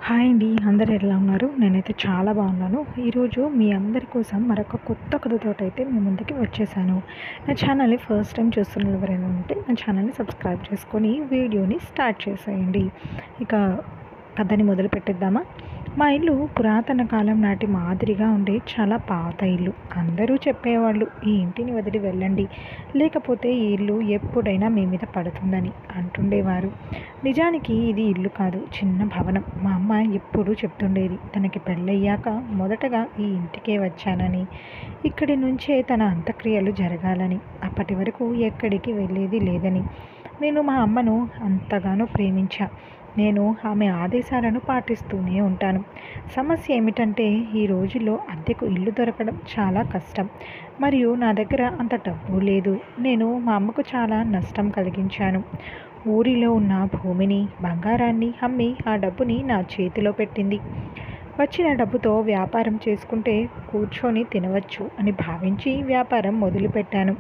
Hi అండి. అందరూ ఎలా ఉన్నారు? నేనైతే చాలా బాగున్నాను. ఈరోజు మీ అందరి కోసం మరొక కొత్త కథతోటైతే మీ ముందుకి వచ్చేసాను. నా ఛానల్‌ని ఫస్ట్ టైం చూస్తున్న ఎవరైనా ఉంటే నా ఛానల్‌ని సబ్స్క్రైబ్ చేసుకొని వీడియోని స్టార్ట్ చేసేయండి. ఇక కథని మొదలు పెట్టేద్దామా? మా ఇల్లు పురాతన కాలం నాటి మాదిరిగా ఉండే చాలా పాత ఇల్లు. అందరూ చెప్పేవాళ్ళు, ఈ ఇంటిని వదిలి వెళ్ళండి, లేకపోతే ఈ ఇల్లు ఎప్పుడైనా మీ మీద పడుతుందని అంటుండేవారు. నిజానికి ఇది ఇల్లు కాదు, చిన్న భవనం. మా అమ్మ ఎప్పుడూ చెప్తుండేది, తనకి పెళ్ళయ్యాక మొదటగా ఈ ఇంటికే వచ్చానని, ఇక్కడి నుంచే తన అంత్యక్రియలు జరగాలని, అప్పటి వరకు ఎక్కడికి వెళ్ళేది లేదని. నేను మా అమ్మను అంతగానో ప్రేమించా. నేను ఆమె ఆదేశాలను పాటిస్తూనే ఉంటాను. సమస్య ఏమిటంటే, ఈ రోజుల్లో అద్దెకు ఇల్లు దొరకడం చాలా కష్టం. మరియు నా దగ్గర అంత డబ్బు లేదు. నేను మా అమ్మకు చాలా నష్టం కలిగించాను. ఊరిలో ఉన్న భూమిని, బంగారాన్ని అమ్మి ఆ డబ్బుని నా చేతిలో పెట్టింది. వచ్చిన డబ్బుతో వ్యాపారం చేసుకుంటే కూర్చొని తినవచ్చు అని భావించి వ్యాపారం మొదలుపెట్టాను.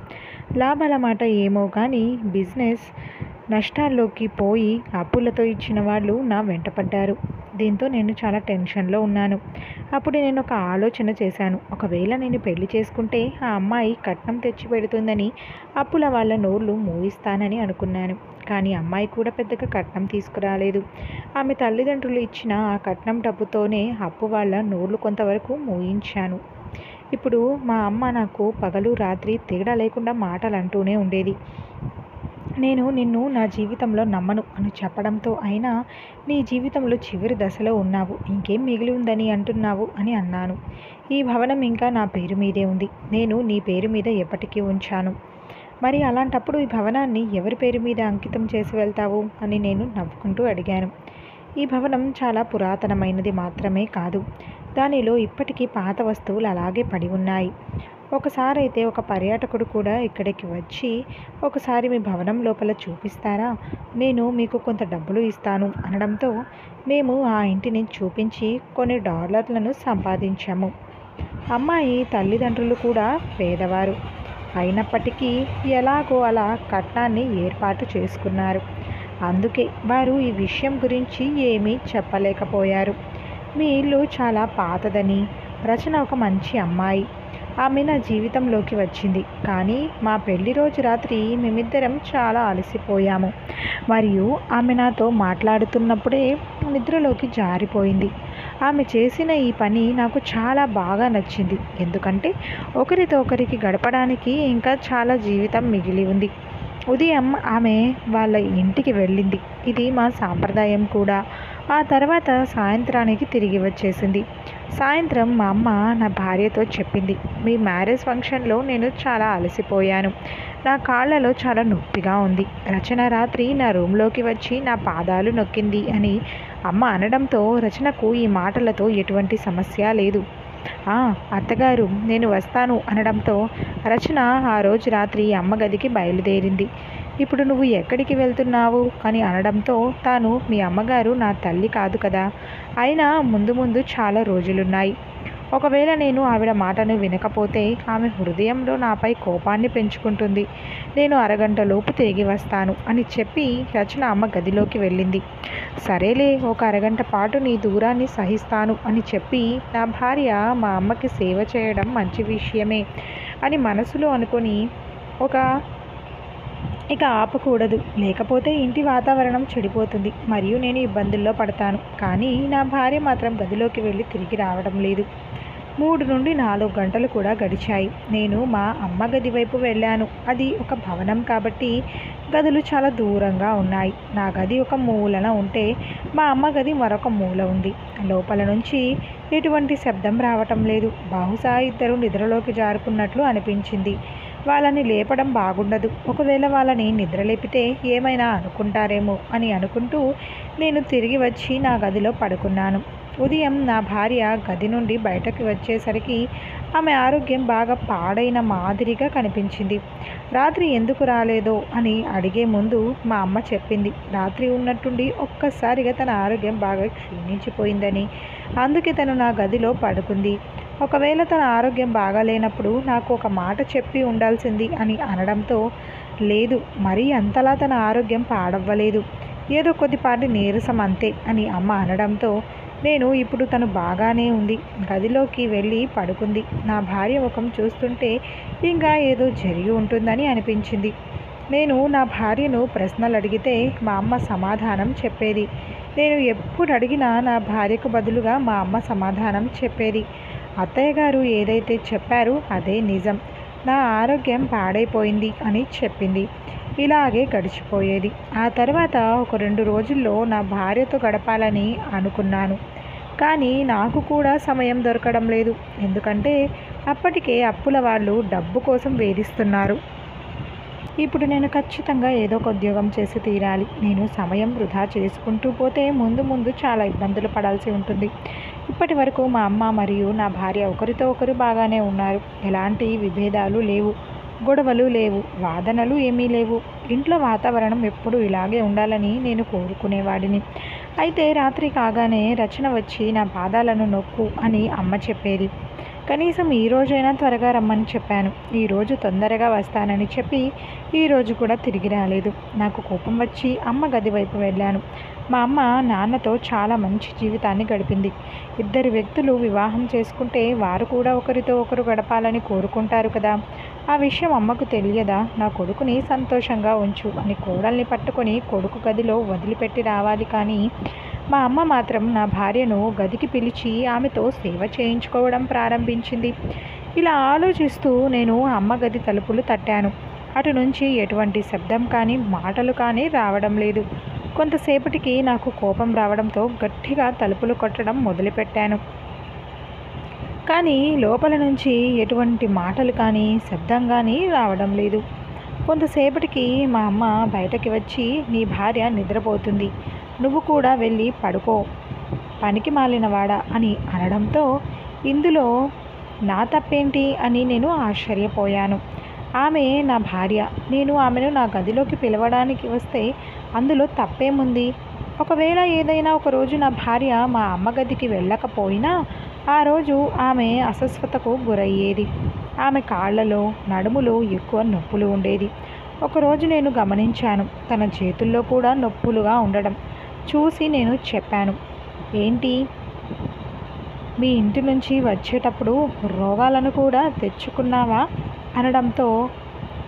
లాభాల మాట ఏమో కానీ బిజినెస్ నష్టాల్లోకి పోయి అప్పులతో ఇచ్చిన వాళ్ళు నా వెంట పడ్డారు. దీంతో నేను చాలా టెన్షన్లో ఉన్నాను. అప్పుడు నేను ఒక ఆలోచన చేశాను. ఒకవేళ నేను పెళ్లి చేసుకుంటే ఆ అమ్మాయి కట్నం తెచ్చి పెడుతుందని అప్పుల వాళ్ళ నోళ్ళు మూయిస్తానని అనుకున్నాను. కానీ అమ్మాయి కూడా పెద్దగా కట్నం తీసుకురాలేదు. ఆమె తల్లిదండ్రులు ఇచ్చిన ఆ కట్నం డబ్బుతోనే అప్పు వాళ్ళ నోళ్ళు కొంతవరకు మూయించాను. ఇప్పుడు మా అమ్మ నాకు పగలు రాత్రి తేడా లేకుండా మాటలు అంటూనే ఉండేది. నేను నిన్ను నా జీవితంలో నమ్మను అని చెప్పడంతో, అయినా నీ జీవితంలో చివరి దశలో ఉన్నావు, ఇంకేం మిగిలి ఉందని అంటున్నావు అని అన్నాను. ఈ భవనం ఇంకా నా పేరు మీదే ఉంది. నేను నీ పేరు మీద ఎప్పటికీ ఉంచాను. మరి అలాంటప్పుడు ఈ భవనాన్ని ఎవరి పేరు మీద అంకితం చేసి వెళ్తావు అని నేను నవ్వుకుంటూ అడిగాను. ఈ భవనం చాలా పురాతనమైనది మాత్రమే కాదు, దానిలో ఇప్పటికీ పాత వస్తువులు అలాగే పడి ఉన్నాయి. ఒకసారైతే ఒక పర్యాటకుడు కూడా ఇక్కడికి వచ్చి, ఒకసారి మీ భవనం లోపల చూపిస్తారా, నేను మీకు కొంత డబ్బులు ఇస్తాను అనడంతో మేము ఆ ఇంటిని చూపించి కొన్ని డాలర్లను సంపాదించాము. అమ్మాయి తల్లిదండ్రులు కూడా పేదవారు అయినప్పటికీ ఎలాగో అలా కట్నాన్ని ఏర్పాటు చేసుకున్నారు. అందుకే వారు ఈ విషయం గురించి ఏమీ చెప్పలేకపోయారు. మీ ఇల్లు చాలా పాతదని, రచన ఒక మంచి అమ్మాయి, ఆమె నా జీవితంలోకి వచ్చింది. కానీ మా పెళ్లి రోజు రాత్రి మేమిద్దరం చాలా అలసిపోయాము. మరియు ఆమె నాతో మాట్లాడుతున్నప్పుడే నిద్రలోకి జారిపోయింది. ఆమె చేసిన ఈ పని నాకు చాలా బాగా నచ్చింది. ఎందుకంటే ఒకరితో ఒకరికి గడపడానికి ఇంకా చాలా జీవితం మిగిలి ఉంది. ఉదయం ఆమె వాళ్ళ ఇంటికి వెళ్ళింది. ఇది మా సాంప్రదాయం కూడా. ఆ తర్వాత సాయంత్రానికి తిరిగి వచ్చేసింది. సాయంత్రం మా అమ్మ నా భార్యతో చెప్పింది, మీ మ్యారేజ్ ఫంక్షన్లో నేను చాలా అలసిపోయాను, నా కాళ్ళలో చాలా నొప్పిగా ఉంది. రచన రాత్రి నా రూమ్లోకి వచ్చి నా పాదాలు నొక్కింది అని అమ్మ అనడంతో రచనకు ఈ మాటలతో ఎటువంటి సమస్య లేదు. అత్తగారు నేను వస్తాను అనడంతో రచన ఆ రోజు రాత్రి అమ్మ గదికి బయలుదేరింది. ఇప్పుడు నువ్వు ఎక్కడికి వెళ్తున్నావు అని అనడంతో తాను మీ అమ్మగారు నా తల్లి కాదు కదా, అయినా ముందు ముందు చాలా రోజులున్నాయి. ఒకవేళ నేను ఆవిడ మాటను వినకపోతే ఆమె హృదయంలో నాపై కోపాన్ని పెంచుకుంటుంది. నేను అరగంటలోపు తిరిగి వస్తాను అని చెప్పి రచన అమ్మ గదిలోకి వెళ్ళింది. సరేలే, ఒక అరగంట పాటు నీ దూరాన్ని సహిస్తాను అని చెప్పి నా భార్య మా అమ్మకి సేవ చేయడం మంచి విషయమే అని మనసులో అనుకొని ఇక ఆపకూడదు, లేకపోతే ఇంటి వాతావరణం చెడిపోతుంది మరియు నేను ఇబ్బందుల్లో పడతాను. కానీ నా భార్య మాత్రం గదిలోకి వెళ్ళి తిరిగి రావడం లేదు. 3 నుండి 4 గంటలు కూడా గడిచాయి. నేను మా అమ్మ గది వైపు వెళ్ళాను. అది ఒక భవనం కాబట్టి గదులు చాలా దూరంగా ఉన్నాయి. నా గది ఒక మూలన ఉంటే మా అమ్మ గది మరొక మూల ఉంది. లోపల నుంచి ఎటువంటి శబ్దం రావటం లేదు. బహుశా ఇద్దరు నిద్రలోకి జారుకున్నట్లు అనిపించింది. వాళ్ళని లేపడం బాగుండదు, ఒకవేళ వాళ్ళని నిద్రలేపితే ఏమైనా అనుకుంటారేమో అని అనుకుంటూ నేను తిరిగి వచ్చి నా గదిలో పడుకున్నాను. ఉదయం నా భార్య గది నుండి బయటకు వచ్చేసరికి ఆమె ఆరోగ్యం బాగా పాడైన మాదిరిగా కనిపించింది. రాత్రి ఎందుకు రాలేదో అని అడిగే ముందు మా అమ్మ చెప్పింది, రాత్రి ఉన్నట్టుండి ఒక్కసారిగా తన ఆరోగ్యం బాగా క్షీణించిపోయిందని, అందుకే తను నా గదిలో పడుకుంది. ఒకవేళ తన ఆరోగ్యం బాగాలేనప్పుడు నాకు ఒక మాట చెప్పి ఉండాల్సింది అని అనడంతో, లేదు, మరీ అంతలా తన ఆరోగ్యం పాడవ్వలేదు, ఏదో కొద్దిపాటి నీరసం అంతే అని అమ్మ అనడంతో, నేను ఇప్పుడు తను బాగానే ఉంది. గదిలోకి వెళ్ళి పడుకుంది. నా భార్య ముఖం చూస్తుంటే ఇంకా ఏదో జరిగి ఉంటుందని అనిపించింది. నేను నా భార్యను ప్రశ్నలు అడిగితే మా అమ్మ సమాధానం చెప్పేది. నేను ఎప్పుడు అడిగినా నా భార్యకు బదులుగా మా అమ్మ సమాధానం చెప్పేది. అత్తయ్య గారు ఏదైతే చెప్పారో అదే నిజం. నా ఆరోగ్యం పాడైపోయింది అని చెప్పింది. ఇలాగే గడిచిపోయేది. ఆ తర్వాత ఒక 2 రోజుల్లో నా భార్యతో గడపాలని అనుకున్నాను. కానీ నాకు కూడా సమయం దొరకడం లేదు. ఎందుకంటే అప్పటికే అప్పుల వాళ్ళు డబ్బు కోసం వేధిస్తున్నారు. ఇప్పుడు నేను ఖచ్చితంగా ఏదో ఒక ఉద్యోగం చేసి తీరాలి. నేను సమయం వృధా చేసుకుంటూ పోతే ముందు ముందు చాలా ఇబ్బందులు పడాల్సి ఉంటుంది. ఇప్పటి వరకు మా అమ్మ మరియు నా భార్య ఒకరితో ఒకరు బాగానే ఉన్నారు. ఎలాంటి విభేదాలు లేవు, గొడవలు లేవు, వాదనలు ఏమీ లేవు. ఇంట్లో వాతావరణం ఎప్పుడూ ఇలాగే ఉండాలని నేను కోరుకునేవాడిని. అయితే రాత్రి కాగానే రచన వచ్చి నా పాదాలను నొక్కు అని అమ్మ చెప్పేది. కనీసం ఈ రోజైనా త్వరగా రమ్మని చెప్పాను. ఈరోజు తొందరగా వస్తానని చెప్పి ఈరోజు కూడా తిరిగి రాలేదు. నాకు కోపం వచ్చి అమ్మ గది వైపు వెళ్ళాను. మా అమ్మ నాన్నతో చాలా మంచి జీవితాన్ని గడిపింది. 2 వ్యక్తులు వివాహం చేసుకుంటే వారు కూడా ఒకరితో ఒకరు గడపాలని కోరుకుంటారు కదా. ఆ విషయం అమ్మకు తెలియదా? నా కొడుకుని సంతోషంగా ఉంచు అని కోడల్ని పట్టుకొని కొడుకు గదిలో వదిలిపెట్టి రావాలి. కానీ మా అమ్మ మాత్రం నా భార్యను గదికి పిలిచి ఆమెతో సేవ చేయించుకోవడం ప్రారంభించింది. ఇలా ఆలోచిస్తూ నేను అమ్మ గది తలుపులు తట్టాను. అటు నుంచి ఎటువంటి శబ్దం కానీ మాటలు కానీ రావడం లేదు. కొంతసేపటికి నాకు కోపం రావడంతో గట్టిగా తలుపులు కొట్టడం మొదలుపెట్టాను. కానీ లోపల నుంచి ఎటువంటి మాటలు కానీ శబ్దం కానీ రావడం లేదు. కొంతసేపటికి మా అమ్మ బయటకి వచ్చి, నీ భార్య నిద్రపోతుంది, నువ్వు కూడా వెళ్ళి పడుకో, పనికి మాలినవాడా అని అనడంతో ఇందులో నా తప్పేంటి అని నేను ఆశ్చర్యపోయాను. ఆమె నా భార్య. నేను ఆమెను నా గదిలోకి పిలవడానికి వస్తే అందులో తప్పేముంది? ఒకవేళ ఏదైనా ఒకరోజు నా భార్య మా అమ్మ గదికి వెళ్ళకపోయినా ఆ రోజు ఆమె అస్వస్థతకు గురయ్యేది. ఆమె కాళ్ళలో, నడుములో ఎక్కువ నొప్పులు ఉండేది. ఒకరోజు నేను గమనించాను, తన చేతుల్లో కూడా నొప్పులుగా ఉండడం చూసి నేను చెప్పాను, ఏంటి, మీ ఇంటి నుంచి వచ్చేటప్పుడు రోగాలను కూడా తెచ్చుకున్నావా అనడంతో,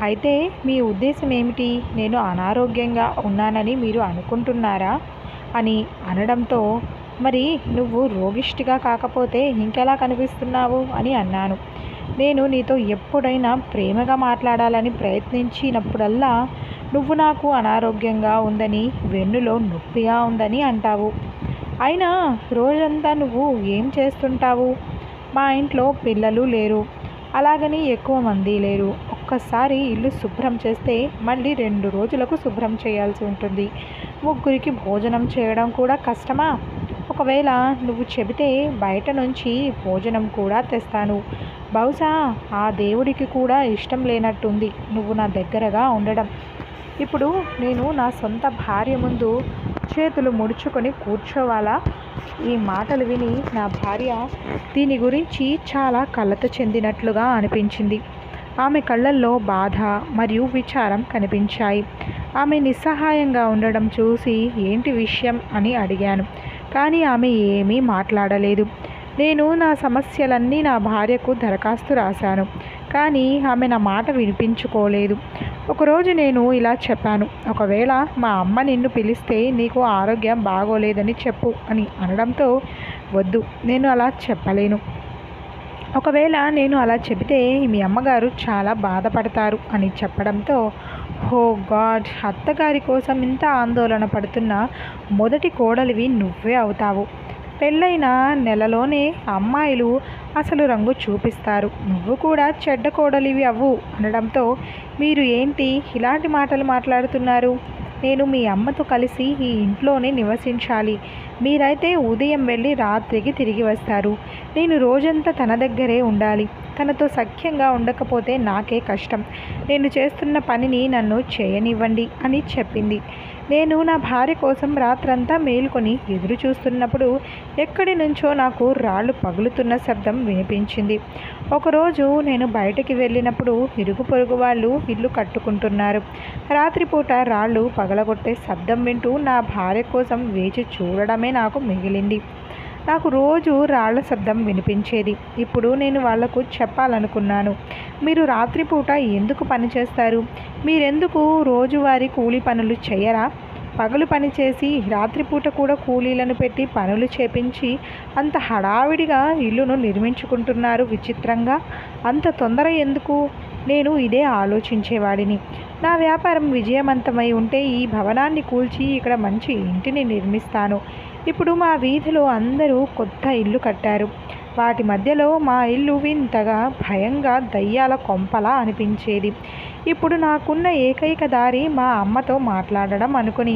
అయితే మీ ఉద్దేశం ఏమిటి, నేను అనారోగ్యంగా ఉన్నానని మీరు అనుకుంటున్నారా అని అనడంతో, మరి నువ్వు రోగిష్టిగా కాకపోతే ఇంకెలా కనిపిస్తున్నావు అని అన్నాను. నేను నీతో ఎప్పుడైనా ప్రేమగా మాట్లాడాలని ప్రయత్నించినప్పుడల్లా నువ్వు నాకు అనారోగ్యంగా ఉందని, వెన్నులో నొప్పిగా ఉందని అంటావు. అయినా రోజంతా నువ్వు ఏం చేస్తుంటావు? మా ఇంట్లో పిల్లలు లేరు, అలాగని ఎక్కువ మంది లేరు. ఒక్కసారి ఇల్లు శుభ్రం చేస్తే మళ్ళీ 2 రోజులకు శుభ్రం చేయాల్సి ఉంటుంది. 3కి భోజనం చేయడం కూడా కష్టమా? ఒకవేళ నువ్వు చెబితే బయట నుంచి భోజనం కూడా తెస్తాను. బహుశా ఆ దేవుడికి కూడా ఇష్టం లేనట్టుంది నువ్వు నా దగ్గరగా ఉండడం. ఇప్పుడు నేను నా సొంత భార్య ముందు చేతులు ముడుచుకొని కూర్చోవాలా? ఈ మాటలు విని నా భార్య దీని గురించి చాలా కలత చెందినట్లుగా అనిపించింది. ఆమె కళ్ళల్లో బాధ మరియు విచారం కనిపించాయి. ఆమె నిస్సహాయంగా ఉండడం చూసి ఏంటి విషయం అని అడిగాను. కానీ ఆమె ఏమీ మాట్లాడలేదు. నేను నా సమస్యలన్నీ నా భార్యకు దరఖాస్తు రాశాను. కానీ ఆమె నా మాట వినిపించుకోలేదు. ఒకరోజు నేను ఇలా చెప్పాను, ఒకవేళ మా అమ్మ నిన్ను పిలిస్తే నీకు ఆరోగ్యం బాగోలేదని చెప్పు అని అనడంతో, వద్దు, నేను అలా చెప్పలేను. ఒకవేళ నేను అలా చెబితే మీ అమ్మగారు చాలా బాధపడతారు అని చెప్పడంతో, ఓ గాడ్, అత్తగారి కోసం ఇంత ఆందోళన పడుతున్న మొదటి కోడలివి నువ్వే అవుతావు. పెళ్ళైన నెలలోనే అమ్మాయిలు అసలు రంగు చూపిస్తారు, నువ్వు కూడా చెడ్డ కోడలివి అవ్వు అనడంతో, మీరు ఏంటి ఇలాంటి మాటలు మాట్లాడుతున్నారు? నేను మీ అమ్మతో కలిసి ఈ ఇంట్లోనే నివసించాలి. మీరైతే ఉదయం వెళ్ళి రాత్రికి తిరిగి వస్తారు. నేను రోజంతా తన దగ్గరే ఉండాలి. తనతో సఖ్యంగా ఉండకపోతే నాకే కష్టం. నేను చేస్తున్న పనిని నన్ను చేయనివ్వండి అని చెప్పింది. నేను నా భార్య కోసం రాత్రంతా మేల్కొని ఎదురు చూస్తున్నప్పుడు ఎక్కడి నుంచో నాకు రాళ్ళు పగులుతున్న శబ్దం వినిపించింది. ఒకరోజు నేను బయటికి వెళ్ళినప్పుడు ఇరుగు పొరుగు వాళ్ళు ఇల్లు కట్టుకుంటున్నారు. రాత్రిపూట రాళ్ళు పగలగొట్టే శబ్దం వింటూ నా భార్య కోసం వేచి చూడడమే నాకు మిగిలింది. నాకు రోజు రాళ్ల శబ్దం వినిపించేది. ఇప్పుడు నేను వాళ్లకు చెప్పాలనుకున్నాను. మీరు రాత్రిపూట ఎందుకు పనిచేస్తారు? మీరెందుకు రోజువారీ కూలీ పనులు చేయరా? పగలు పనిచేసి రాత్రిపూట కూడా కూలీలను పెట్టి పనులు చేపించి అంత హడావిడిగా ఇల్లును నిర్మించుకుంటున్నారు విచిత్రంగా. అంత తొందర ఎందుకు? నేను ఇదే ఆలోచించేవాడిని. నా వ్యాపారం విజయవంతమై ఉంటే ఈ భవనాన్ని కూల్చి ఇక్కడ మంచి ఇంటిని నిర్మిస్తాను. ఇప్పుడు మా వీధిలో అందరూ కొత్త ఇల్లు కట్టారు. వాటి మధ్యలో మా ఇల్లు వింతగా భయంగా దయ్యాల కొంపలా అనిపించేది. ఇప్పుడు నాకున్న ఏకైక దారి మా అమ్మతో మాట్లాడడం అనుకుని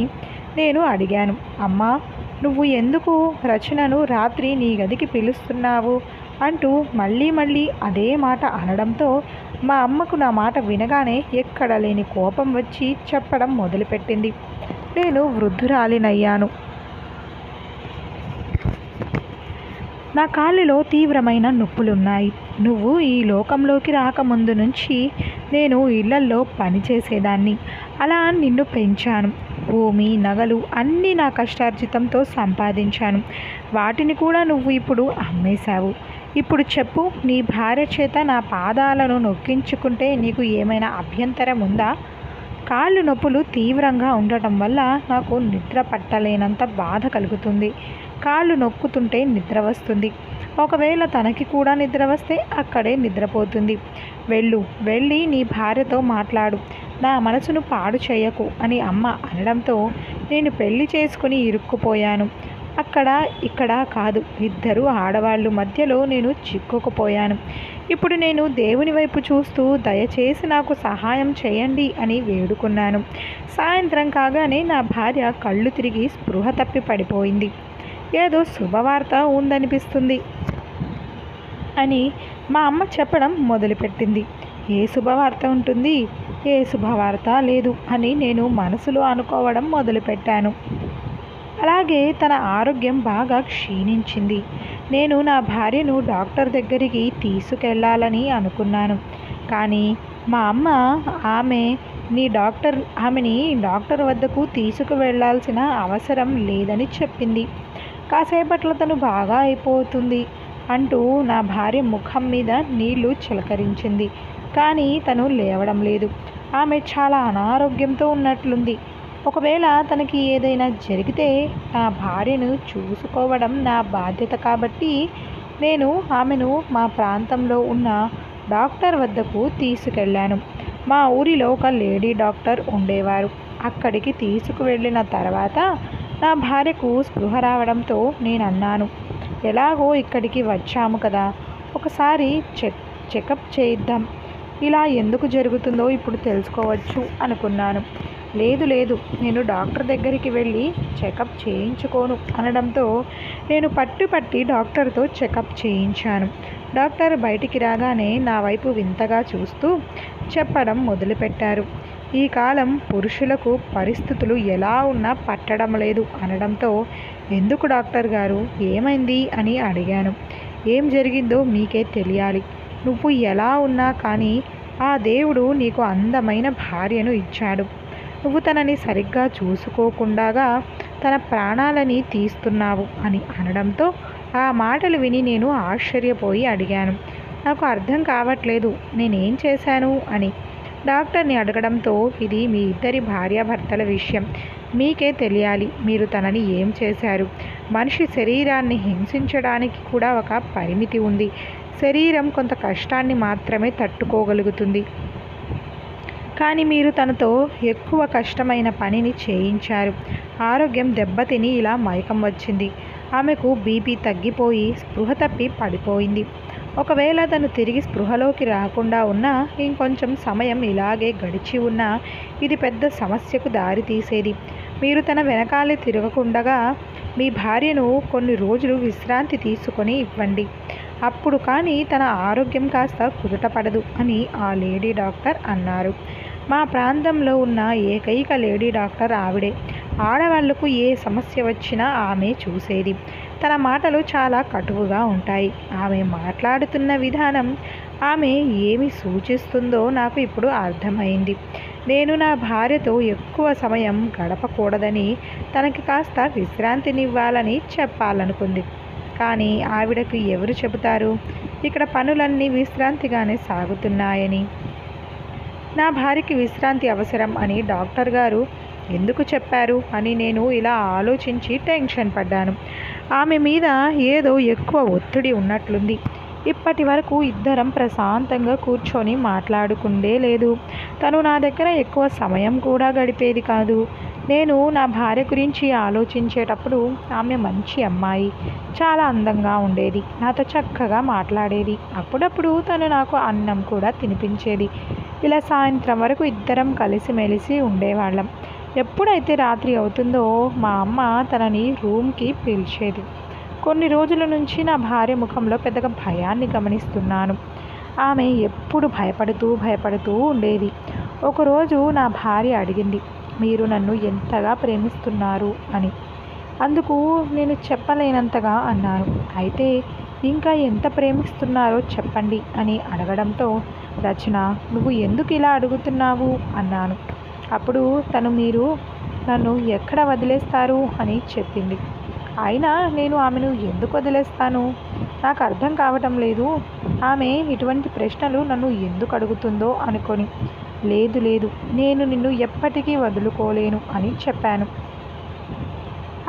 నేను అడిగాను, అమ్మా, నువ్వు ఎందుకు రచనను రాత్రి నీ గదికి పిలుస్తున్నావు అంటూ మళ్ళీ మళ్ళీ అదే మాట అనడంతో మా అమ్మకు నా మాట వినగానే ఎక్కడ లేని కోపం వచ్చి చెప్పడం మొదలుపెట్టింది. నేను వృద్ధురాలినయ్యాను. నా కాళ్ళలో తీవ్రమైన నొప్పులున్నాయి. నువ్వు ఈ లోకంలోకి రాకముందు నుంచి నేను ఇళ్లల్లో పనిచేసేదాన్ని. అలా నిన్ను పెంచాను. భూమి, నగలు అన్నీ నా కష్టార్జితంతో సంపాదించాను. వాటిని కూడా నువ్వు ఇప్పుడు అమ్మేశావు. ఇప్పుడు చెప్పు, నీ భార్య చేత నా పాదాలను నొక్కించుకుంటే నీకు ఏమైనా అభ్యంతరం ఉందా? కాళ్ళు నొప్పులు తీవ్రంగా ఉండటం వల్ల నాకు నిద్ర పట్టలేనంత బాధ కలుగుతుంది. కాళ్ళు నొక్కుతుంటే నిద్ర వస్తుంది. ఒకవేళ తనకి కూడా నిద్ర వస్తే అక్కడే నిద్రపోతుంది. వెళ్ళి నీ భార్యతో మాట్లాడు. నా మనసును పాడు చేయకు అని అమ్మ అనడంతో నేను పెళ్లి చేసుకుని ఇరుక్కుపోయాను. అక్కడ ఇక్కడ కాదు, ఇద్దరు ఆడవాళ్ళు మధ్యలో నేను చిక్కుకుపోయాను. ఇప్పుడు నేను దేవుని వైపు చూస్తూ దయచేసి నాకు సహాయం చేయండి అని వేడుకున్నాను. సాయంత్రం కాగానే నా భార్య కళ్ళు తిరిగి స్పృహ తప్పి పడిపోయింది. ఏదో శుభవార్త ఉందనిపిస్తుంది అని మా అమ్మ చెప్పడం మొదలుపెట్టింది. ఏ శుభవార్త ఉంటుంది? ఏ శుభవార్త లేదు అని నేను మనసులో అనుకోవడం మొదలుపెట్టాను. అలాగే తన ఆరోగ్యం బాగా క్షీణించింది. నేను నా భార్యను డాక్టర్ దగ్గరికి తీసుకెళ్లాలని అనుకున్నాను. కానీ మా అమ్మ ఆమెని డాక్టర్ వద్దకు తీసుకువెళ్లాల్సిన అవసరం లేదని చెప్పింది. కాసేపట్లో తను బాగా అయిపోతుంది అంటూ నా భార్య ముఖం మీద నీళ్లు చిలకరించింది. కానీ తను లేవడం లేదు. ఆమె చాలా అనారోగ్యంతో ఉన్నట్లుంది. ఒకవేళ తనకి ఏదైనా జరిగితే నా భార్యను చూసుకోవడం నా బాధ్యత కాబట్టి నేను ఆమెను మా ప్రాంతంలో ఉన్న డాక్టర్ వద్దకు తీసుకెళ్ళాను. మా ఊరిలో ఒక లేడీ డాక్టర్ ఉండేవారు. అక్కడికి తీసుకువెళ్ళిన తర్వాత నా భార్యకు స్పృహ రావడంతో నేను అన్నాను, ఎలాగో ఇక్కడికి వచ్చాము కదా, ఒకసారి చెకప్ చేయిద్దాం. ఇలా ఎందుకు జరుగుతుందో ఇప్పుడు తెలుసుకోవచ్చు అనుకున్నాను. లేదు, నేను డాక్టర్ దగ్గరికి వెళ్ళి చెకప్ చేయించుకోను అనడంతో నేను పట్టి డాక్టర్తో చెకప్ చేయించాను. డాక్టర్ బయటికి రాగానే నా వైపు వింతగా చూస్తూ చెప్పడం మొదలుపెట్టారు. ఈ కాలం పురుషులకు పరిస్థితులు ఎలా ఉన్నా పట్టడం లేదు అనడంతో, ఎందుకు డాక్టర్ గారు, ఏమైంది అని అడిగాను. ఏం జరిగిందో మీకే తెలియాలి. నువ్వు ఎలా ఉన్నా కానీ ఆ దేవుడు నీకు అందమైన భార్యను ఇచ్చాడు. నువ్వు తనని సరిగ్గా చూసుకోకుండా తన ప్రాణాలని తీస్తున్నావు అని అనడంతో ఆ మాటలు విని నేను ఆశ్చర్యపోయి అడిగాను, నాకు అర్థం కావట్లేదు, నేనేం చేశాను అని. డాక్టర్ని అడగడంతో, ఇది మీ ఇద్దరి భార్యాభర్తల విషయం, మీకే తెలియాలి. మీరు తనని ఏం చేశారు? మనిషి శరీరాన్ని హింసించడానికి కూడా ఒక పరిమితి ఉంది. శరీరం కొంత కష్టాన్ని మాత్రమే తట్టుకోగలుగుతుంది. కానీ మీరు తనతో ఎక్కువ కష్టమైన పనిని చేయించారు. ఆరోగ్యం దెబ్బతిని ఇలా మైకం వచ్చింది. ఆమెకు బీపీ తగ్గిపోయి స్పృహ తప్పి పడిపోయింది. ఒకవేళ తను తిరిగి స్పృహలోకి రాకుండా ఉన్నా, ఇంకొంచెం సమయం ఇలాగే గడిచి ఉన్నా ఇది పెద్ద సమస్యకు దారితీసేది. మీరు తన వెనకాలే తిరగకుండగా మీ భార్యను కొన్ని రోజులు విశ్రాంతి తీసుకొని ఇవ్వండి. అప్పుడు కానీ తన ఆరోగ్యం కాస్త కుదుటపడదు అని ఆ లేడీ డాక్టర్ అన్నారు. మా ప్రాంతంలో ఉన్న ఏకైక లేడీ డాక్టర్ ఆవిడే. ఆడవాళ్లకు ఏ సమస్య వచ్చినా ఆమె చూసేది. తన మాటలు చాలా కటువుగా ఉంటాయి. ఆమె మాట్లాడుతున్న విధానం, ఆమె ఏమి సూచిస్తుందో నాకు ఇప్పుడు అర్థమైంది. నేను నా భార్యతో ఎక్కువ సమయం గడపకూడదని, తనకి కాస్త విశ్రాంతినివ్వాలని చెప్పాలనుకుంది. కానీ ఆవిడకు ఎవరు చెబుతారు ఇక్కడ పనులన్నీ విశ్రాంతిగానే సాగుతున్నాయని? నా భార్యకి విశ్రాంతి అవసరం అని డాక్టర్ గారు ఎందుకు చెప్పారు అని నేను ఇలా ఆలోచించి టెన్షన్ పడ్డాను. ఆమె మీద ఏదో ఎక్కువ ఒత్తిడి ఉన్నట్లుంది. ఇప్పటి వరకు ఇద్దరం ప్రశాంతంగా కూర్చొని మాట్లాడుకుందే లేదు. తను నా దగ్గర ఎక్కువ సమయం కూడా గడిపేది కాదు. నేను నా భార్య గురించి ఆలోచించేటప్పుడు ఆమె మంచి అమ్మాయి, చాలా అందంగా ఉండేది, నాతో చక్కగా మాట్లాడేది, అప్పుడప్పుడు తను నాకు అన్నం కూడా తినిపించేది. ఇలా సాయంత్రం వరకు ఇద్దరం కలిసిమెలిసి ఉండేవాళ్ళం. ఎప్పుడైతే రాత్రి అవుతుందో మా అమ్మ తనని రూమ్కి పిలిచేది. కొన్ని రోజుల నుంచి నా భార్య ముఖంలో పెద్దగా భయాన్ని గమనిస్తున్నాను. ఆమె ఎప్పుడు భయపడుతూ ఉండేది. ఒకరోజు నా భార్య అడిగింది, మీరు నన్ను ఎంతగా ప్రేమిస్తున్నారు అని. అందుకు నేను చెప్పలేనంతగా అన్నాను. అయితే ఇంకా ఎంత ప్రేమిస్తున్నారో చెప్పండి అని అడగడంతో, రచన, నువ్వు ఎందుకు ఇలా అడుగుతున్నావు అన్నాను. అప్పుడు తను మీరు నన్ను ఎక్కడ వదిలేస్తారు అని చెప్పింది. అయినా నేను ఆమెను ఎందుకు వదిలేస్తాను? నాకు అర్థం కావటం లేదు. ఆమె ఇటువంటి ప్రశ్నలు నన్ను ఎందుకు అడుగుతుందో అనుకొని. లేదు, నేను నిన్ను ఎప్పటికీ వదులుకోలేను అని చెప్పాను.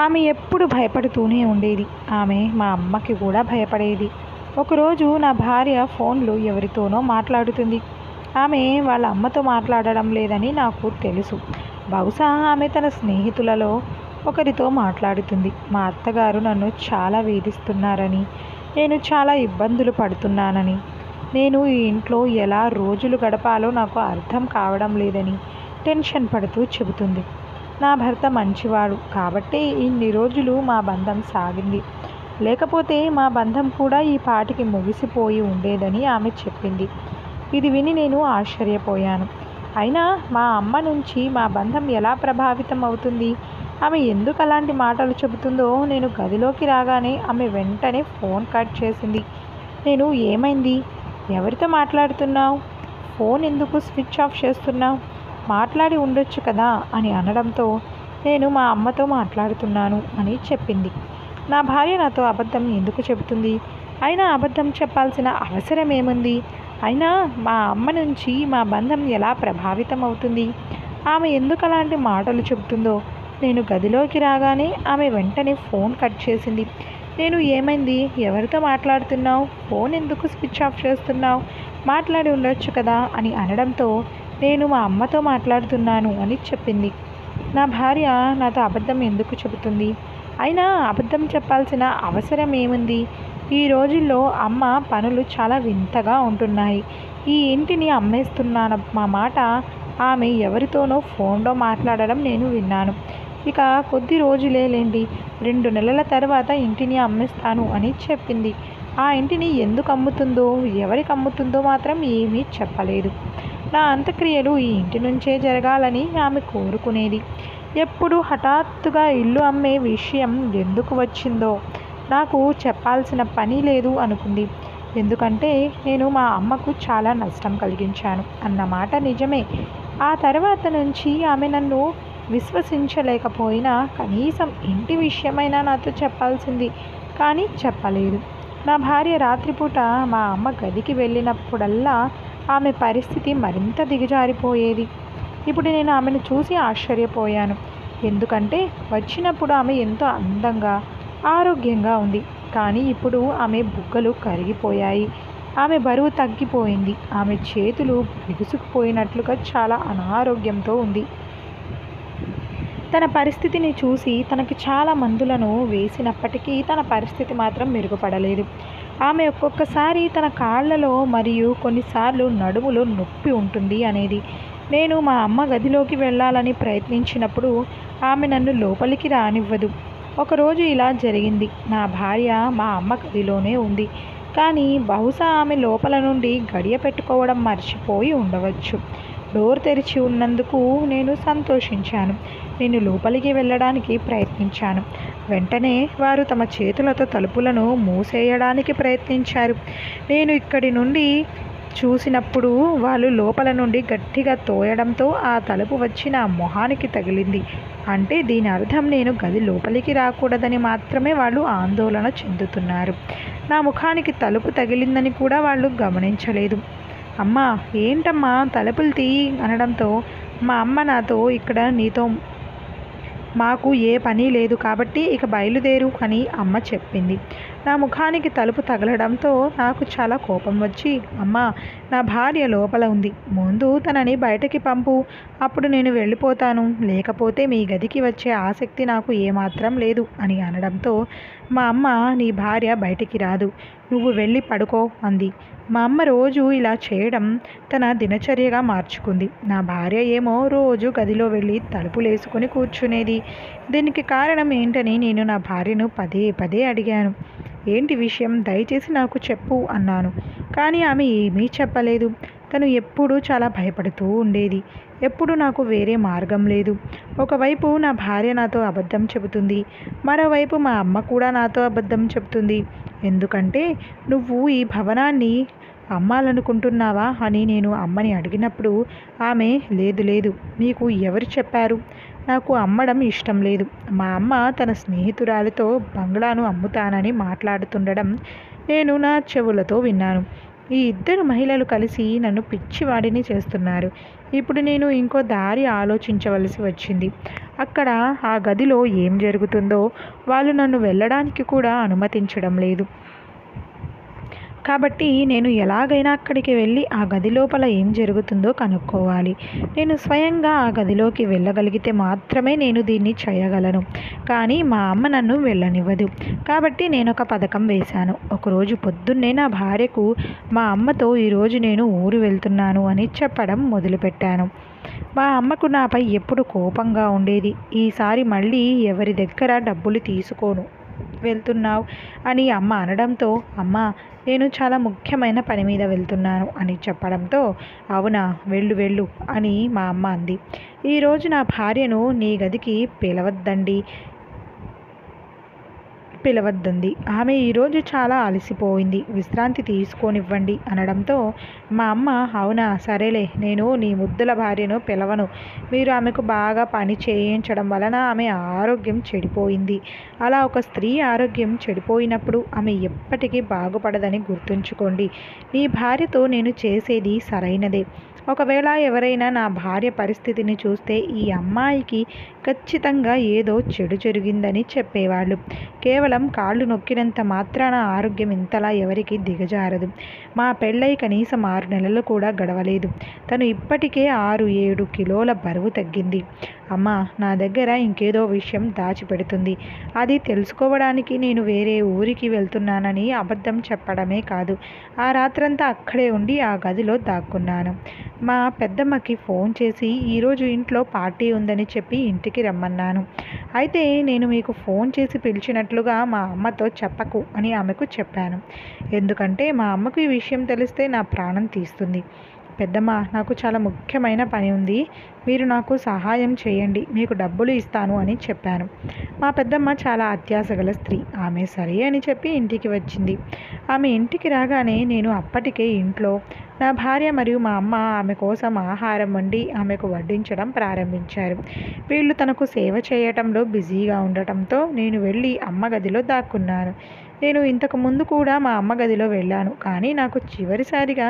ఆమె ఎప్పుడు భయపడుతూనే ఉండేది. ఆమె మా అమ్మకి కూడా భయపడేది. ఒకరోజు నా భార్య ఫోన్లో ఎవరితోనో మాట్లాడుతుంది. ఆమె వాళ్ళ అమ్మతో మాట్లాడడం లేదని నాకు తెలుసు. బహుశా ఆమె తన స్నేహితులలో ఒకరితో మాట్లాడుతుంది. మా అత్తగారు నన్ను చాలా వేధిస్తున్నారని, నేను చాలా ఇబ్బందులు పడుతున్నానని, నేను ఈ ఇంట్లో ఎలా రోజులు గడపాలో నాకు అర్థం కావడం లేదని టెన్షన్ పడుతూ చెబుతుంది. నా భర్త మంచివాడు కాబట్టి ఇన్ని రోజులు మా బంధం సాగింది. లేకపోతే మా బంధం కూడా ఈ పాటికి ముగిసిపోయి ఉండేదని ఆమె చెప్పింది. ఇది విని నేను ఆశ్చర్యపోయాను. అయినా మా అమ్మ నుంచి మా బంధం ఎలా ప్రభావితం అవుతుంది? ఆమె ఎందుకు అలాంటి మాటలు చెబుతుందో? నేను గదిలోకి రాగానే ఆమె వెంటనే ఫోన్ కట్ చేసింది. నేను ఏమైంది? ఎవరితో మాట్లాడుతున్నావు? ఫోన్ ఎందుకు స్విచ్ ఆఫ్ చేస్తున్నావు? మాట్లాడి ఉండొచ్చు కదా అని అనడంతో, నేను మా అమ్మతో మాట్లాడుతున్నాను అని చెప్పింది. నా భార్య నాతో అబద్ధం ఎందుకు చెబుతుంది? అయినా అబద్ధం చెప్పాల్సిన అవసరం ఏముంది? అయినా మా అమ్మ నుంచి మా బంధం ఎలా ప్రభావితం అవుతుంది? ఆమె ఎందుకు అలాంటి మాటలు చెబుతుందో? నేను గదిలోకి రాగానే ఆమె వెంటనే ఫోన్ కట్ చేసింది. నేను ఏమైంది? ఎవరితో మాట్లాడుతున్నావు? ఫోన్ ఎందుకు స్విచ్ ఆఫ్ చేస్తున్నావు? మాట్లాడి ఉండొచ్చు కదా అని అనడంతో, నేను మా అమ్మతో మాట్లాడుతున్నాను అని చెప్పింది. నా భార్య నాతో అబద్ధం ఎందుకు చెబుతుంది? అయినా అబద్ధం చెప్పాల్సిన అవసరం ఏముంది? ఈ రోజుల్లో అమ్మ పనులు చాలా వింతగా ఉంటున్నాయి. ఈ ఇంటిని అమ్మేస్తున్నానన్న మాట ఆమె ఎవరితోనో ఫోన్లో మాట్లాడడం నేను విన్నాను. ఇక కొద్ది రోజులేండి, 2 నెలల తర్వాత ఇంటిని అమ్మేస్తాను అని చెప్పింది. ఆ ఇంటిని ఎందుకు అమ్ముతుందో, ఎవరికి అమ్ముతుందో మాత్రం ఏమీ చెప్పలేదు. నా అంత్యక్రియలు ఈ ఇంటి నుంచే జరగాలని ఆమె కోరుకునేది. ఎప్పుడు హఠాత్తుగా ఇల్లు అమ్మే విషయం ఎందుకు వచ్చిందో నాకు చెప్పాల్సిన పని లేదు అనుకుంది. ఎందుకంటే నేను మా అమ్మకు చాలా నష్టం కలిగించాను అన్నమాట నిజమే. ఆ తర్వాత నుంచి ఆమె నన్ను విశ్వసించలేకపోయినా కనీసం ఇంటి విషయమైనా నాతో చెప్పాల్సింది, కానీ చెప్పలేదు. నా భార్య రాత్రిపూట మా అమ్మ గదికి వెళ్ళినప్పుడల్లా ఆమె పరిస్థితి మరింత దిగజారిపోయేది. ఇప్పుడు నేను ఆమెను చూసి ఆశ్చర్యపోయాను. ఎందుకంటే వచ్చినప్పుడు ఆమె ఎంతో అందంగా, ఆరోగ్యంగా ఉంది. కానీ ఇప్పుడు ఆమె బుగ్గలు కరిగిపోయాయి. ఆమె బరువు తగ్గిపోయింది. ఆమె చేతులు బిగుసుకుపోయినట్లుగా చాలా అనారోగ్యంతో ఉంది. తన పరిస్థితిని చూసి తనకి చాలా మందులను వేసినప్పటికీ తన పరిస్థితి మాత్రం మెరుగుపడలేదు. ఆమె ఒక్కొక్కసారి తన కాళ్లలో మరియు కొన్నిసార్లు నడుములో నొప్పి ఉంటుంది అనేది. నేను మా అమ్మ గదిలోకి వెళ్ళాలని ప్రయత్నించినప్పుడు ఆమె నన్ను లోపలికి రానివ్వదు. ఒకరోజు ఇలా జరిగింది. నా భార్య మా అమ్మ గదిలోనే ఉంది. కానీ బహుశా ఆమె లోపల నుండి గడియ పెట్టుకోవడం మర్చిపోయి ఉండవచ్చు. డోర్ తెరిచి ఉన్నందుకు నేను సంతోషించాను. నేను లోపలికి వెళ్ళడానికి ప్రయత్నించాను. వెంటనే వారు తమ చేతులతో తలుపులను మూసేయడానికి ప్రయత్నించారు. నేను ఇక్కడి నుండి చూసినప్పుడు వాళ్ళు లోపల నుండి గట్టిగా తోయడంతో ఆ తలుపు వచ్చి నా మొహానికి తగిలింది. అంటే దీని అర్థం నేను గది లోపలికి రాకూడదని మాత్రమే వాళ్ళు ఆందోళన చెందుతున్నారు. నా ముఖానికి తలుపు తగిలిందని కూడా వాళ్ళు గమనించలేదు. అమ్మా, ఏంటమ్మా తలుపులు తీయి అనడంతో మా అమ్మ నాతో ఇక్కడ నీతో మాకు ఏ పని లేదు కాబట్టి ఇక బయలుదేరు అని అమ్మ చెప్పింది. నా ముఖానికి తలుపు తగలడంతో నాకు చాలా కోపం వచ్చి, అమ్మా, నా భార్య లోపల ఉంది, ముందు తనని బయటకి పంపు, అప్పుడు నేను వెళ్ళిపోతాను, లేకపోతే మీ గదికి వచ్చే ఆసక్తి నాకు ఏమాత్రం లేదు అని అనడంతో మా అమ్మ, నీ భార్య బయటికి రాదు, నువ్వు వెళ్ళి పడుకో అంది. మా అమ్మ రోజు ఇలా చేయడం తన దినచర్యగా మార్చుకుంది. నా భార్య ఏమో రోజు గదిలో వెళ్ళి తలుపులేసుకొని కూర్చునేది. దీనికి కారణం ఏంటని నేను నా భార్యను పదే పదే అడిగాను. ఏంటి విషయం, దయచేసి నాకు చెప్పు అన్నాను. కానీ ఆమె ఏమీ చెప్పలేదు. తను ఎప్పుడూ చాలా భయపడుతూ ఉండేది. ఎప్పుడు నాకు వేరే మార్గం లేదు. ఒకవైపు నా భార్య నాతో అబద్ధం చెబుతుంది, మరోవైపు మా అమ్మ కూడా నాతో అబద్ధం చెబుతుంది. ఎందుకంటే నువ్వు ఈ భవనాన్ని అమ్మాలనుకుంటున్నావా అని నేను అమ్మని అడిగినప్పుడు ఆమె, లేదు లేదు, మీకు ఎవరు చెప్పారు, నాకు అమ్మడం ఇష్టం లేదు. మా అమ్మ తన స్నేహితురాలితో బంగ్లాను అమ్ముతానని మాట్లాడుతుండడం నేను నా చెవులతో విన్నాను. ఈ ఇద్దరు మహిళలు కలిసి నన్ను పిచ్చివాడిని చేస్తున్నారు. ఇప్పుడు నేను ఇంకో దారి ఆలోచించవలసి వచ్చింది. అక్కడ ఆ గదిలో ఏం జరుగుతుందో వాళ్ళు నన్ను వెళ్ళడానికి కూడా అనుమతించడం లేదు. కాబట్టి నేను ఎలాగైనా అక్కడికి వెళ్ళి ఆ గది లోపల ఏం జరుగుతుందో కనుక్కోవాలి. నేను స్వయంగా ఆ గదిలోకి వెళ్ళగలిగితే మాత్రమే నేను దీన్ని చేయగలను. కానీ మా అమ్మ నన్ను వెళ్ళనివ్వదు. కాబట్టి నేను ఒక పథకం వేశాను. ఒకరోజు పొద్దున్నే నా భార్యకు మా అమ్మతో ఈరోజు నేను ఊరు వెళ్తున్నాను అని చెప్పడం మొదలుపెట్టాను. మా అమ్మకు నాపై ఎప్పుడు కోపంగా ఉండేది. ఈసారి మళ్ళీ ఎవరి దగ్గర డబ్బులు తీసుకోను, వెళ్తున్నావు అని అమ్మ అనడంతో, అమ్మ, నేను చాలా ముఖ్యమైన పని మీద వెళ్తున్నాను అని చెప్పడంతో, అవునా, వెళ్ళు వెళ్ళు అని మా అమ్మ అంది. ఈరోజు నా భార్యను నీ గదికి పిలవద్దంది. ఆమె ఈరోజు చాలా అలసిపోయింది, విశ్రాంతి తీసుకోనివ్వండి అనడంతో మా అమ్మ, అవునా, సరేలే, నేను నీ ముద్దుల భార్యను పిలవను, మీరు ఆమెకు బాగా పని చేయించడం వలన ఆమె ఆరోగ్యం చెడిపోయింది. అలా ఒక స్త్రీ ఆరోగ్యం చెడిపోయినప్పుడు ఆమె ఎప్పటికీ బాగుపడదని గుర్తుంచుకోండి. నీ భార్యతో నేను చేసేది సరైనదే. ఒకవేళ ఎవరైనా నా భార్య పరిస్థితిని చూస్తే ఈ అమ్మాయికి ఖచ్చితంగా ఏదో చెడు జరిగిందని చెప్పేవాళ్ళు. కేవలం కాళ్ళు నొక్కినంత మాత్రాన ఆరోగ్యం ఇంతలా ఎవరికి దిగజారదు. మా పెళ్ళై కనీసం 6 నెలలు కూడా గడవలేదు. తను ఇప్పటికే 6-7 కిలోల బరువు తగ్గింది. అమ్మ నా దగ్గర ఇంకేదో విషయం దాచిపెడుతుంది. అది తెలుసుకోవడానికి నేను వేరే ఊరికి వెళ్తున్నానని అబద్ధం చెప్పడమే కాదు, ఆ రాత్రంతా అక్కడే ఉండి ఆ గదిలో దాక్కున్నాను. మా పెద్దమ్మకి ఫోన్ చేసి ఈరోజు ఇంట్లో పార్టీ ఉందని చెప్పి ఇంటికి రమ్మన్నాను. అయితే నేను మీకు ఫోన్ చేసి పిలిచినట్లుగా మా అమ్మతో చెప్పకు అని ఆమెకు చెప్పాను. ఎందుకంటే మా అమ్మకు ఈ విషయం తెలిస్తే నా ప్రాణం తీస్తుంది. పెద్దమ్మ, నాకు చాలా ముఖ్యమైన పని ఉంది, మీరు నాకు సహాయం చేయండి, మీకు డబ్బులు ఇస్తాను అని చెప్పాను. మా పెద్దమ్మ చాలా అత్యాశ గల స్త్రీ. ఆమె సరే అని చెప్పి ఇంటికి వచ్చింది. ఆమె ఇంటికి రాగానే నేను అప్పటికే ఇంట్లో నా భార్య మరియు మా అమ్మ ఆమె కోసం ఆహారం వండి ఆమెకు వడ్డించడం ప్రారంభించారు. వీళ్ళు తనకు సేవ చేయటంలో బిజీగా ఉండటంతో నేను వెళ్ళి అమ్మ గదిలో దాక్కున్నాను. నేను ఇంతకు ముందు కూడా మా అమ్మ గదిలో వెళ్ళాను, కానీ నాకు చివరిసారిగా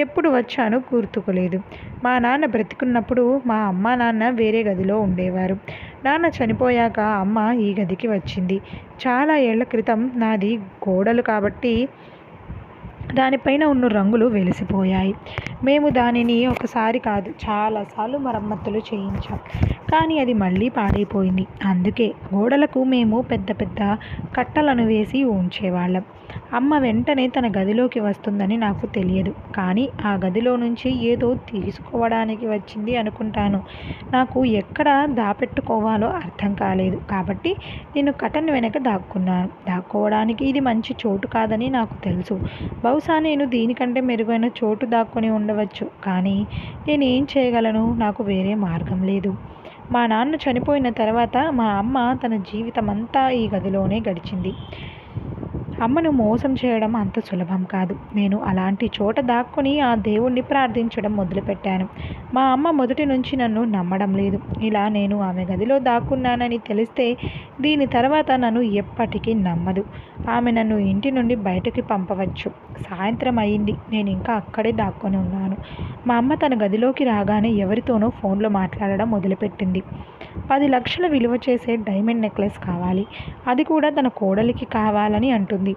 ఎప్పుడు వచ్చానో గుర్తుకులేదు. మా నాన్న బ్రతికున్నప్పుడు మా అమ్మ నాన్న వేరే గదిలో ఉండేవారు. నాన్న చనిపోయాక అమ్మ ఈ గదికి వచ్చింది. చాలా ఏళ్ల క్రితం. నాది గోడలు కాబట్టి దానిపైన ఉన్న రంగులు వెలిసిపోయాయి. మేము దానిని ఒకసారి కాదు చాలాసార్లు మరమ్మతులు చేయించాం, కానీ అది మళ్ళీ పాడైపోయింది. అందుకే గోడలకు మేము పెద్ద పెద్ద కట్టలను వేసి ఉంచేవాళ్ళం. అమ్మ వెంటనే తన గదిలోకి వస్తుందని నాకు తెలియదు, కానీ ఆ గదిలో నుంచి ఏదో తీసుకోవడానికి వచ్చింది అనుకుంటాను. నాకు ఎక్కడ దాపెట్టుకోవాలో అర్థం కాలేదు, కాబట్టి నేను కటన్ వెనక దాక్కోవడానికి ఇది మంచి చోటు కాదని నాకు తెలుసు. బహుశా నేను దీనికంటే మెరుగైన చోటు దాక్కొని ఉండవచ్చు, కానీ నేనేం చేయగలను, నాకు వేరే మార్గం లేదు. మా నాన్న చనిపోయిన తర్వాత మా అమ్మ తన జీవితమంతా ఈ గదిలోనే గడిచింది. అమ్మను మోసం చేయడం అంత సులభం కాదు. నేను అలాంటి చోట దాక్కుని ఆ దేవుణ్ణి ప్రార్థించడం మొదలుపెట్టాను. మా అమ్మ మొదటి నుంచి నన్ను నమ్మడం లేదు. ఇలా నేను ఆమె గదిలో దాక్కున్నానని తెలిస్తే దీని తర్వాత నన్ను ఎప్పటికీ నమ్మదు. ఆమె నన్ను ఇంటి నుండి బయటకి పంపవచ్చు. సాయంత్రం అయింది. నేను ఇంకా అక్కడే దాక్కొని ఉన్నాను. మా అమ్మ తన గదిలోకి రాగానే ఎవరితోనో ఫోన్లో మాట్లాడడం మొదలుపెట్టింది. 10 లక్షల విలువ చేసే డైమండ్ నెక్లెస్ కావాలి, అది కూడా తన కోడలికి కావాలని అంటుంది.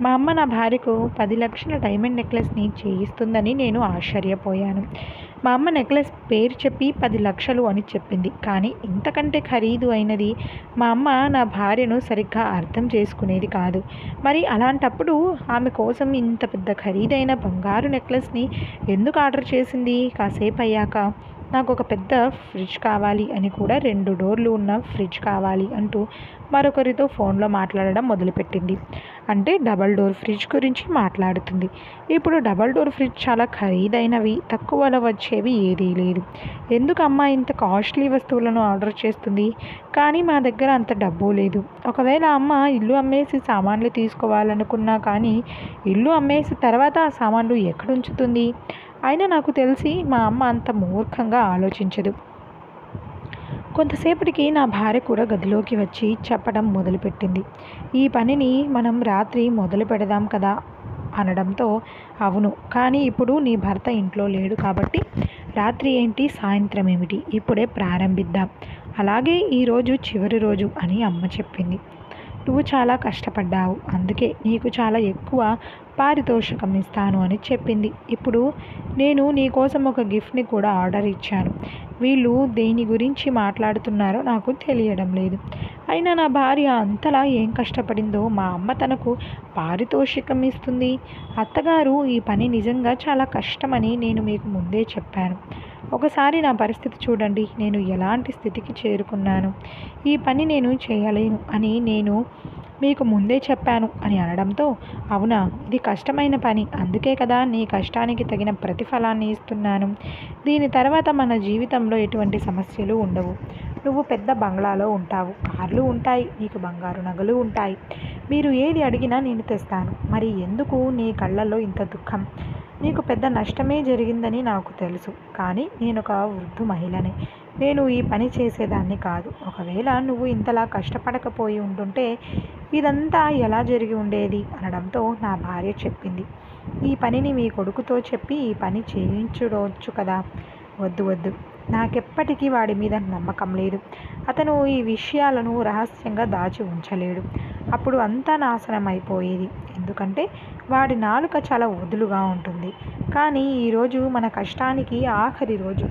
మా అమ్మ నా భార్యకు 10 లక్షల డైమండ్ నెక్లెస్ని చేయిస్తుందని నేను ఆశ్చర్యపోయాను. మా అమ్మ నెక్లెస్ పేరు చెప్పి 10 లక్షలు అని చెప్పింది. కానీ ఇంతకంటే ఖరీదు అయినది మా అమ్మ నా భార్యను సరిగ్గా అర్థం చేసుకునేది కాదు. మరి అలాంటప్పుడు ఆమె కోసం ఇంత పెద్ద ఖరీదైన బంగారు నెక్లెస్ని ఎందుకు ఆర్డర్ చేసింది? కాసేపు అయ్యాక నాకు ఒక పెద్ద ఫ్రిడ్జ్ కావాలి అని కూడా 2 డోర్లు ఉన్న ఫ్రిడ్జ్ కావాలి అంటూ మరొకరితో ఫోన్లో మాట్లాడడం మొదలుపెట్టింది. అంటే డబల్ డోర్ ఫ్రిడ్జ్ గురించి మాట్లాడుతుంది. ఇప్పుడు డబల్ డోర్ ఫ్రిడ్జ్ చాలా ఖరీదైనవి, తక్కువలో వచ్చేవి ఏదీ లేదు. ఎందుకు అమ్మ ఇంత కాస్ట్లీ వస్తువులను ఆర్డర్ చేస్తుంది? కానీ మా దగ్గర అంత డబ్బు లేదు. ఒకవేళ అమ్మ ఇల్లు అమ్మేసి సామాన్లు తీసుకోవాలనుకున్నా కానీ ఇల్లు అమ్మేసి తర్వాత ఆ సామాన్లు ఎక్కడ ఉంచుతుంది? అయినా నాకు తెలిసి మా అమ్మ అంత మూర్ఖంగా ఆలోచించదు. కొంతసేపటికి నా భార్య కూడా గదిలోకి వచ్చి చెప్పడం మొదలుపెట్టింది. ఈ పనిని మనం రాత్రి మొదలు పెడదాం కదా అనడంతో, అవును, కానీ ఇప్పుడు నీ భర్త ఇంట్లో లేడు కాబట్టి రాత్రి ఏంటి, సాయంత్రం ఏమిటి, ఇప్పుడే ప్రారంభిద్దాం. అలాగే ఈరోజు చివరి రోజు అని అమ్మ చెప్పింది. నువ్వు చాలా కష్టపడ్డావు, అందుకే నీకు చాలా ఎక్కువ పారితోషికం ఇస్తాను అని చెప్పింది. ఇప్పుడు నేను నీ కోసం ఒక గిఫ్ట్ని కూడా ఆర్డర్ ఇచ్చాను. వీళ్ళు దేని గురించి మాట్లాడుతున్నారో నాకు తెలియడం లేదు. అయినా నా భార్య అంతలా ఏం కష్టపడిందో మా అమ్మ తనకు పారితోషికం ఇస్తుంది? అత్తగారు, ఈ పని నిజంగా చాలా కష్టమని నేను మీకు ముందే చెప్పాను. ఒకసారి నా పరిస్థితి చూడండి, నేను ఎలాంటి స్థితికి చేరుకున్నాను. ఈ పని నేను చేయలేను అని నేను మీకు ముందే చెప్పాను అని అనడంతో, అవునా, ఇది కష్టమైన పని, అందుకే కదా నీ కష్టానికి తగిన ప్రతిఫలాన్ని ఇస్తున్నాను. దీని తర్వాత మన జీవితంలో ఎటువంటి సమస్యలు ఉండవు. నువ్వు పెద్ద బంగ్లాలో ఉంటావు, కార్లు ఉంటాయి, నీకు బంగారు నగలు ఉంటాయి. మీరు ఏది అడిగినా నేను తెస్తాను. మరి ఎందుకు నీ కళ్ళల్లో ఇంత దుఃఖం? నీకు పెద్ద నష్టమే జరిగిందని నాకు తెలుసు. కానీ నేను ఒక వృద్ధు మహిళని. నేను ఈ పని చేసేదాన్ని కాదు. ఒకవేళ నువ్వు ఇంతలా కష్టపడకపోయి ఉంటుంటే ఇదంతా ఎలా జరిగి ఉండేది అనడంతో నా భార్య చెప్పింది. ఈ పనిని మీ కొడుకుతో చెప్పి ఈ పని చేయించుకోవచ్చు కదా. వద్దు వద్దు, నాకెప్పటికీ వాడి మీద నమ్మకం లేదు. అతను ఈ విషయాలను రహస్యంగా దాచి ఉంచలేడు. అప్పుడు అంతా నాశనం అయిపోయేది. ఎందుకంటే వాడి నాలుక చాలా వదులుగా ఉంటుంది. కానీ ఈరోజు మన కష్టానికి ఆఖరి రోజు.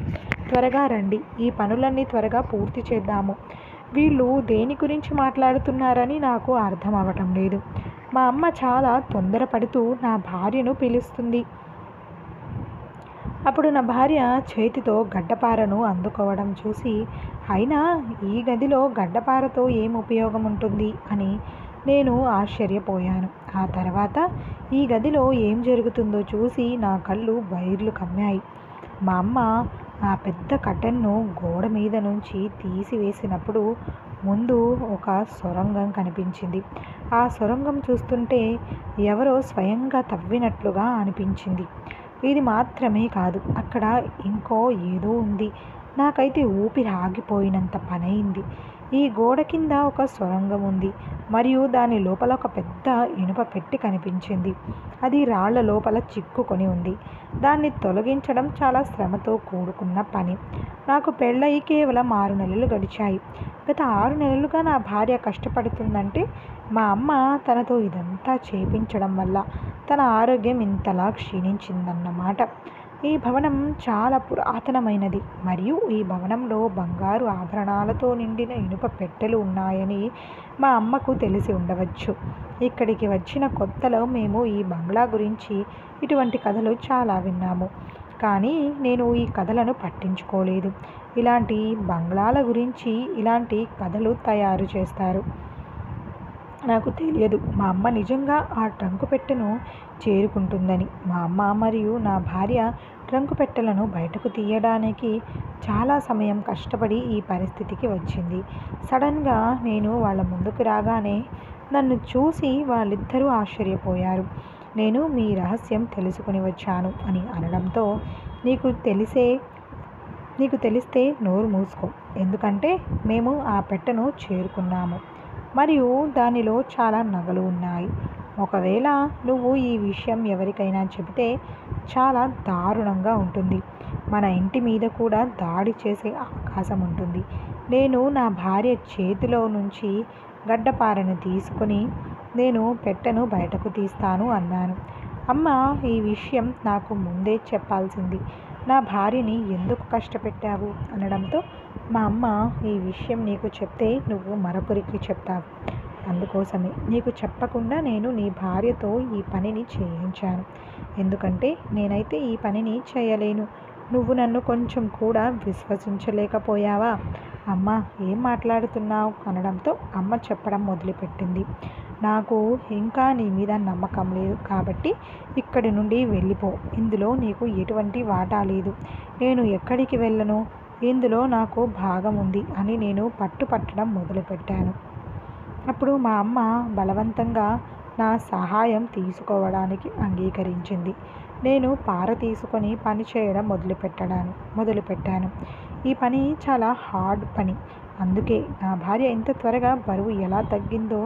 త్వరగా రండి, ఈ పనులన్నీ త్వరగా పూర్తి చేద్దాము. వీళ్ళు దేని గురించి మాట్లాడుతున్నారని నాకు అర్థం అవ్వటం లేదు. మా అమ్మ చాలా తొందరపడుతూ నా భార్యను పిలుస్తుంది. అప్పుడు నా భార్య చేతితో గడ్డపారను అందుకోవడం చూసి, అయినా ఈ గదిలో గడ్డపారతో ఏం ఉపయోగం ఉంటుంది అని నేను ఆశ్చర్యపోయాను. ఆ తర్వాత ఈ గదిలో ఏం జరుగుతుందో చూసి నా కళ్ళు బైర్లు కమ్మాయి. మా అమ్మ ఆ పెద్ద కర్టెన్ను గోడ మీద నుంచి తీసివేసినప్పుడు ముందు ఒక సొరంగం కనిపించింది. ఆ సొరంగం చూస్తుంటే ఎవరో స్వయంగా తవ్వినట్లుగా అనిపించింది. ఇది మాత్రమే కాదు, అక్కడ ఇంకో ఏదో ఉంది. నాకైతే ఊపిరి ఆగిపోయినంత పనైంది. ఈ గోడ కింద ఒక సొరంగం ఉంది మరియు దాని లోపల ఒక పెద్ద ఇనుప పెట్టి కనిపించింది. అది రాళ్ల లోపల చిక్కుకొని ఉంది. దాన్ని తొలగించడం చాలా శ్రమతో కూడుకున్న పని. నాకు పెళ్ళయి కేవలం 6 నెలలు గడిచాయి. గత 6 నెలలుగా నా భార్య కష్టపడుతుందంటే మా అమ్మ తనతో ఇదంతా చేపించడం వల్ల తన ఆరోగ్యం ఇంతలా క్షీణించిందన్నమాట. ఈ భవనం చాలా పురాతనమైనది మరియు ఈ భవనంలో బంగారు ఆభరణాలతో నిండిన ఇనుప పెట్టెలు ఉన్నాయని మా అమ్మకు తెలిసి ఉండవచ్చు. ఇక్కడికి వచ్చిన కొత్తలో మేము ఈ బంగ్లా గురించి ఇటువంటి కథలు చాలా విన్నాము. కానీ నేను ఈ కథలను పట్టించుకోలేదు. ఇలాంటి బంగ్లాల గురించి ఇలాంటి కథలు తయారు చేస్తారు. నాకు తెలియదు మా అమ్మ నిజంగా ఆ ట్రంకు పెట్టెను చేరుకుంటుందని. మా అమ్మ మరియు నా భార్య ట్రంకు పెట్టెలను బయటకు తీయడానికి చాలా సమయం కష్టపడి ఈ పరిస్థితికి వచ్చింది. సడన్గా నేను వాళ్ళ ముందుకు రాగానే నన్ను చూసి వాళ్ళిద్దరూ ఆశ్చర్యపోయారు. నేను మీ రహస్యం తెలుసుకుని వచ్చాను అని అనడంతో, నీకు తెలిసే నీకు తెలిస్తే నోరు మూసుకో. ఎందుకంటే మేము ఆ పెట్టెను చేరుకున్నాము మరియు దానిలో చాలా నగలు ఉన్నాయి. ఒకవేళ నువ్వు ఈ విషయం ఎవరికైనా చెబితే చాలా దారుణంగా ఉంటుంది. మన ఇంటి మీద కూడా దాడి చేసే అవకాశం ఉంటుంది. నేను నా భార్య చేతిలో నుంచి గడ్డపారను తీసుకుని నేను పెట్టెను బయటకు తీస్తాను అన్నాను. అమ్మ, ఈ విషయం నాకు ముందే చెప్పాల్సింది. నా భార్యని ఎందుకు కష్టపెట్టావు అనడంతో, మా అమ్మ, ఈ విషయం నీకు చెప్తే నువ్వు మరొకరికి చెప్తావు. అందుకోసమే నీకు చెప్పకుండా నేను నీ భార్యతో ఈ పనిని చేయించాను. ఎందుకంటే నేనైతే ఈ పనిని చేయలేను. నువ్వు నన్ను కొంచెం కూడా విశ్వసించలేకపోయావా? అమ్మ, ఏం మాట్లాడుతున్నావు అనడంతో అమ్మ చెప్పడం మొదలుపెట్టింది. నాకు ఇంకా నీ మీద నమ్మకం లేదు కాబట్టి ఇక్కడి నుండి వెళ్ళిపో. ఇందులో నీకు ఎటువంటి వాటా లేదు. నేను ఎక్కడికి వెళ్ళను, ఇందులో నాకు భాగం ఉంది అని నేను పట్టుపట్టడం మొదలుపెట్టాను. అప్పుడు మా అమ్మ బలవంతంగా నా సహాయం తీసుకోవడానికి అంగీకరించింది. నేను పార తీసుకొని పని చేయడం మొదలుపెట్టాను. ఈ పని చాలా హార్డ్ పని. అందుకే నా భార్య ఇంత త్వరగా బరువు ఎలా తగ్గిందో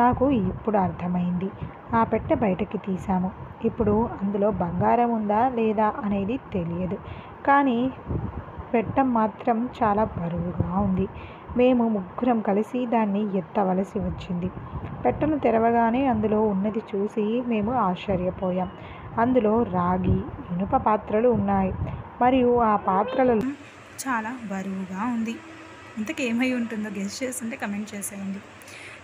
నాకు ఇప్పుడు అర్థమైంది. ఆ పెట్టె బయటకి తీసాము. ఇప్పుడు అందులో బంగారం ఉందా లేదా అనేది తెలియదు, కానీ పెట్టె మాత్రం చాలా బరువుగా ఉంది. మేము ముగ్గురం కలిసి దాన్ని ఎత్తవలసి వచ్చింది. పెట్టెను తెరవగానే అందులో ఉన్నది చూసి మేము ఆశ్చర్యపోయాం. అందులో రాగి, ఇనుప పాత్రలు ఉన్నాయి మరియు ఆ పాత్రలలో చాలా బరువుగా ఉంది. ఇంతకేమై ఉంటుందో గెస్ చేస్తుంటే కమెంట్ చేసేయండి.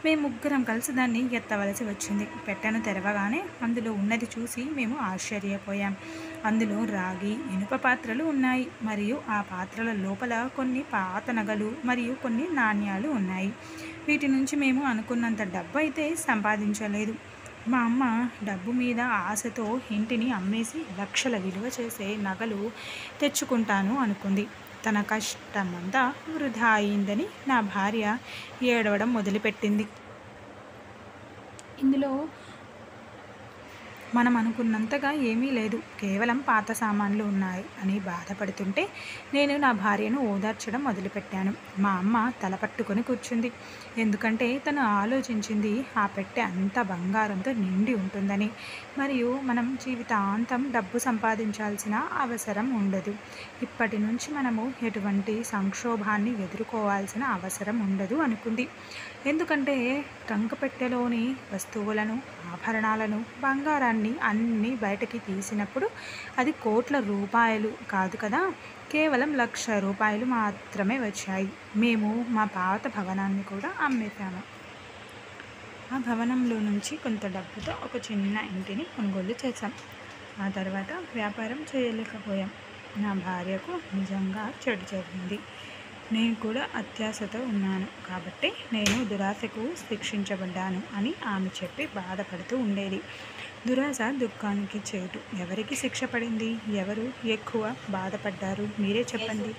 మేము ముగ్గురం కలిసి దాన్ని ఎత్తవలసి వచ్చింది. పెట్టెను తెరవగానే అందులో ఉన్నది చూసి మేము ఆశ్చర్యపోయాం. అందులో రాగి, ఇనుప పాత్రలు ఉన్నాయి మరియు ఆ పాత్రల లోపల కొన్ని పాత నగలు మరియు కొన్ని నాణ్యాలు ఉన్నాయి. వీటి నుంచి మేము అనుకున్నంత డబ్బు అయితే సంపాదించలేదు. మా అమ్మ డబ్బు మీద ఆశతో ఇంటిని అమ్మేసి లక్షల విలువ చేసే నగలు తెచ్చుకుంటాను అనుకుంది. తన కష్టమంతా వృధా అయిందని నా భార్య ఏడవడం మొదలుపెట్టింది. ఇందులో మనం అనుకున్నంతగా ఏమీ లేదు, కేవలం పాత సామాన్లు ఉన్నాయి అని బాధపడుతుంటే నేను నా భార్యను ఓదార్చడం మొదలుపెట్టాను. మా అమ్మ తల పట్టుకొని కూర్చుంది. ఎందుకంటే తను ఆలోచించింది ఆ పెట్టె అంత బంగారంతో నిండి ఉంటుందని, మరియు మనం జీవితాంతం డబ్బు సంపాదించాల్సిన అవసరం ఉండదు. ఇప్పటి నుంచి మనము ఎటువంటి సంక్షోభాన్ని ఎదుర్కోవాల్సిన అవసరం ఉండదు అనుకుంది. ఎందుకంటే ట్రంక్ పెట్టెలోని వస్తువులను, ఆభరణాలను, బంగారాన్ని అన్నీ బయటకి తీసినప్పుడు అది కోట్ల రూపాయలు కాదు కదా, కేవలం ₹1,00,000 మాత్రమే వచ్చాయి. మేము మా పాత భవనాన్ని కూడా అమ్మేశాము. ఆ భవనంలో నుంచి కొంత డబ్బుతో ఒక చిన్న ఇంటిని కొనుగోలు చేశాం. ఆ తర్వాత వ్యాపారం చేయలేకపోయాం. నా భార్యకు నిజంగా చెడు జరిగింది. నేను కూడా అత్యాశతో ఉన్నాను కాబట్టి నేను దురాశకు శిక్షించబడ్డాను అని ఆమె చెప్పి బాధపడుతూ ఉండేది. దురాశ దుఃఖానికి చేటు. ఎవరికి శిక్ష పడింది? ఎవరు ఎక్కువ బాధపడ్డారు? మీరే చెప్పండి.